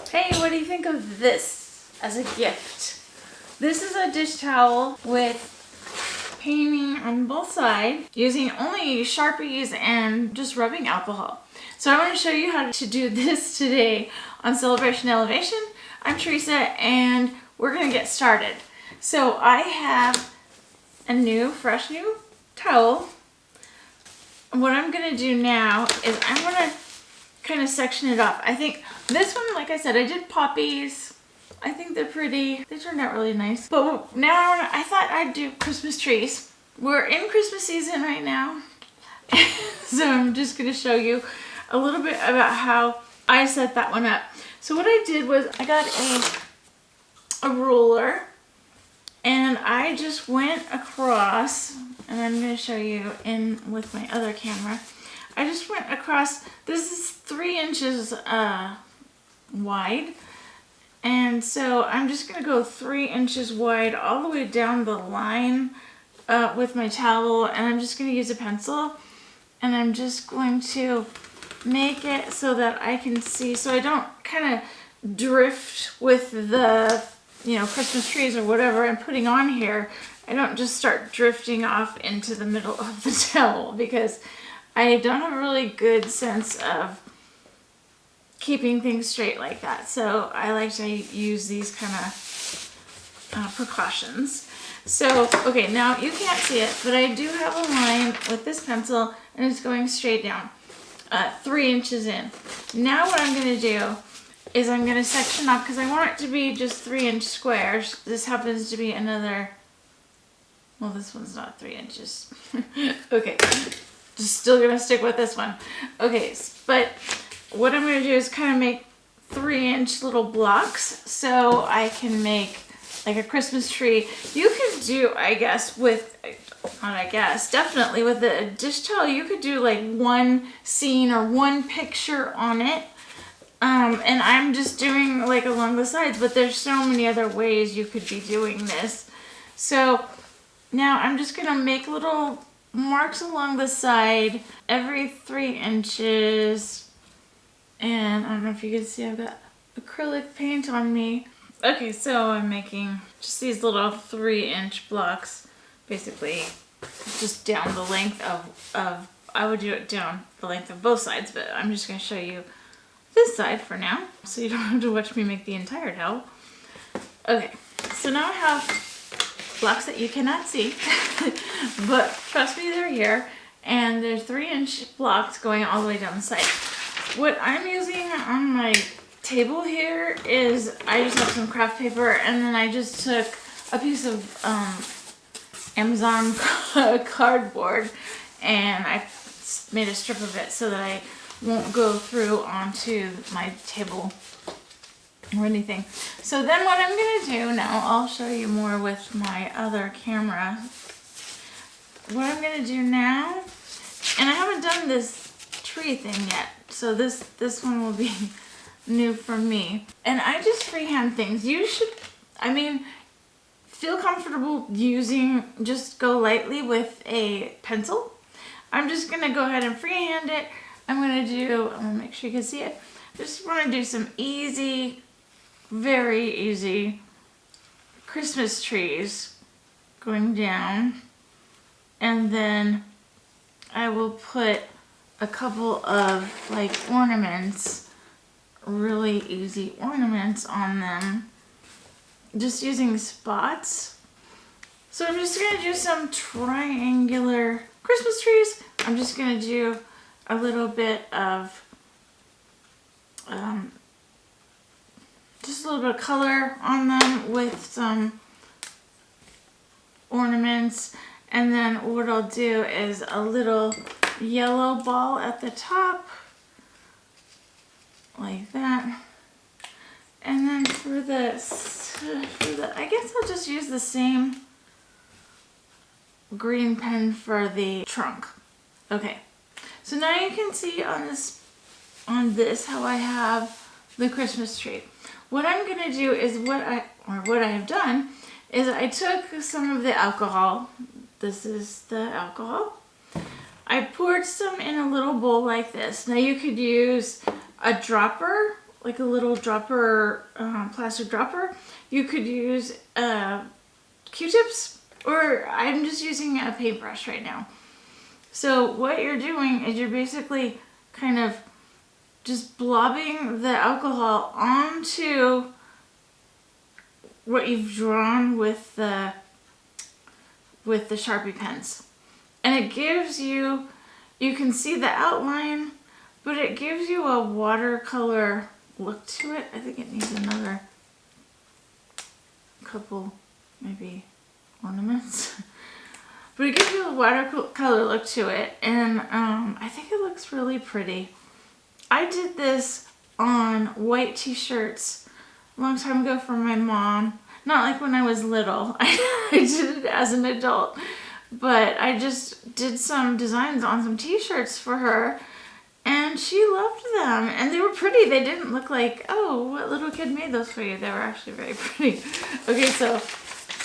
Hey, what do you think of this as a gift? This is a dish towel with painting on both sides using only Sharpies and just rubbing alcohol. So I want to show you how to do this today on Celebration Elevation. I'm Teresa and we're going to get started. So I have a fresh new towel. What I'm going to do now is I'm going to kind of section it off. I think this one, like I said, I did poppies. I think they're pretty. They turned out really nice. But now I thought I'd do Christmas trees. We're in Christmas season right now. So I'm just going to show you a little bit about how I set that one up. So what I did was I got a ruler and I just went across, and I'm going to show you in with my other camera. I just went across, this is 3 inches wide. And so I'm just going to go 3 inches wide all the way down the line with my towel, and I'm just going to use a pencil, and I'm just going to make it so that I can see, so I don't kind of drift with the, Christmas trees or whatever I'm putting on here. I don't just start drifting off into the middle of the towel because I don't have a really good sense of keeping things straight like that. So I like to use these kind of precautions. So, okay, now you can't see it, but I do have a line with this pencil and it's going straight down, 3 inches in. Now what I'm going to do is I'm going to section off, because I want it to be just 3-inch squares. This happens to be another, well, this one's not 3 inches. Okay, just still going to stick with this one. Okay, but what I'm going to do is kind of make 3-inch little blocks so I can make like a Christmas tree. You could do, I guess, definitely with the dish towel, you could do like one scene or one picture on it. And I'm just doing like along the sides, but there's so many other ways you could be doing this. So now I'm just going to make little marks along the side every 3 inches. And I don't know if you can see, I've got acrylic paint on me. Okay, so I'm making just these little 3-inch blocks, basically just down the length of, I would do it down the length of both sides, but I'm just going to show you this side for now, so you don't have to watch me make the entire towel. Okay, so now I have blocks that you cannot see, but trust me, they're here, and they're 3-inch blocks going all the way down the side. What I'm using on my table here is I just have some craft paper, and then I just took a piece of Amazon cardboard and I made a strip of it so that I won't go through onto my table or anything. So then what I'm going to do now, I'll show you more with my other camera. What I'm going to do now, and I haven't done this tree thing yet, so this one will be new for me. And I just freehand things. You should, feel comfortable using, just go lightly with a pencil. I'm just going to go ahead and freehand it. I'm going to make sure you can see it. Just want to do some easy, very easy Christmas trees going down. And then I will put a couple of like ornaments, really easy ornaments on them, just using spots. So I'm just going to do some triangular Christmas trees. I'm just going to do a little bit of just a little bit of color on them with some ornaments, and then what I'll do is a little yellow ball at the top like that. And then for the I guess I'll just use the same green pen for the trunk. Okay, so now you can see on this how I have the Christmas tree. What I'm gonna do is what I have done is I took some of the alcohol. This is the alcohol. I poured some in a little bowl like this. Now you could use a dropper like a little dropper, plastic dropper. You could use Q-tips, or I'm just using a paintbrush right now. So what you're doing is you're basically kind of just blobbing the alcohol onto what you've drawn with the Sharpie pens. And it gives you can see the outline, but it gives you a watercolor look to it. I think it needs another couple, maybe, ornaments. But it gives you a watercolor look to it, and I think it looks really pretty. I did this on white t-shirts a long time ago for my mom. Not like when I was little. I did it as an adult. But I just did some designs on some t-shirts for her, and she loved them. And they were pretty. They didn't look like, oh, what little kid made those for you? They were actually very pretty. Okay, so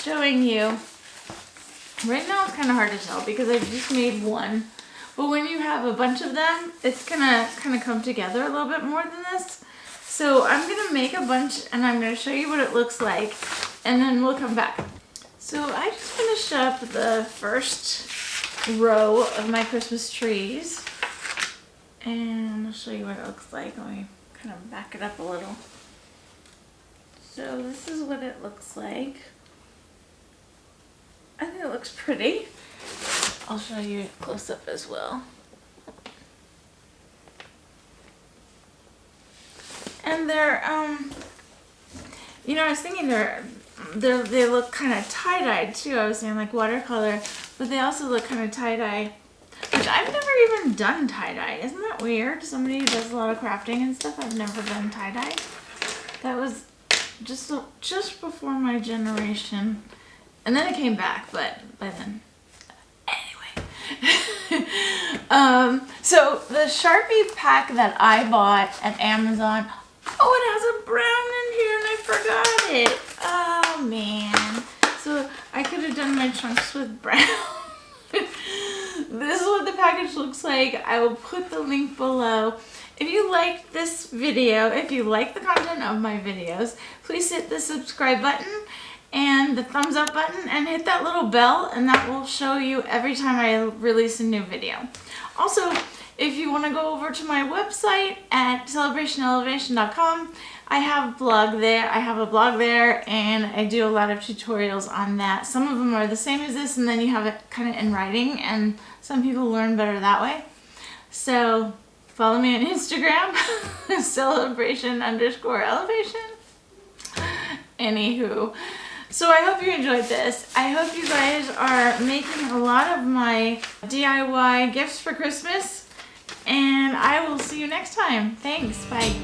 showing you. Right now it's kind of hard to tell because I just made one. But when you have a bunch of them, it's gonna kind of come together a little bit more than this. So I'm gonna make a bunch and I'm gonna show you what it looks like, and then we'll come back. So I just finished up the first row of my Christmas trees, and I'll show you what it looks like. Let me kind of back it up a little. So this is what it looks like. I think it looks pretty. I'll show you close up as well. And they're, you know, I was thinking they look kind of tie-dyed too. I was saying like watercolor, but they also look kind of tie-dye, which I've never even done tie-dye. Isn't that weird? Somebody who does a lot of crafting and stuff, I've never done tie-dye. That was just before my generation. And then it came back, but by then, anyway. So the Sharpie pack that I bought at Amazon, oh, it has a brown in here and I forgot it. Oh man. So I could have done my chunks with brown. This is what the package looks like. I will put the link below. If you liked this video, if you like the content of my videos, please hit the subscribe button and the thumbs up button and hit that little bell, and that will show you every time I release a new video. Also, if you want to go over to my website at celebrationelevation.com, I have a blog there, and I do a lot of tutorials on that. Some of them are the same as this, and then you have it kind of in writing, and some people learn better that way. So follow me on Instagram, celebration_elevation. Anywho. So I hope you enjoyed this. I hope you guys are making a lot of my DIY gifts for Christmas, and I will see you next time. Thanks. Bye.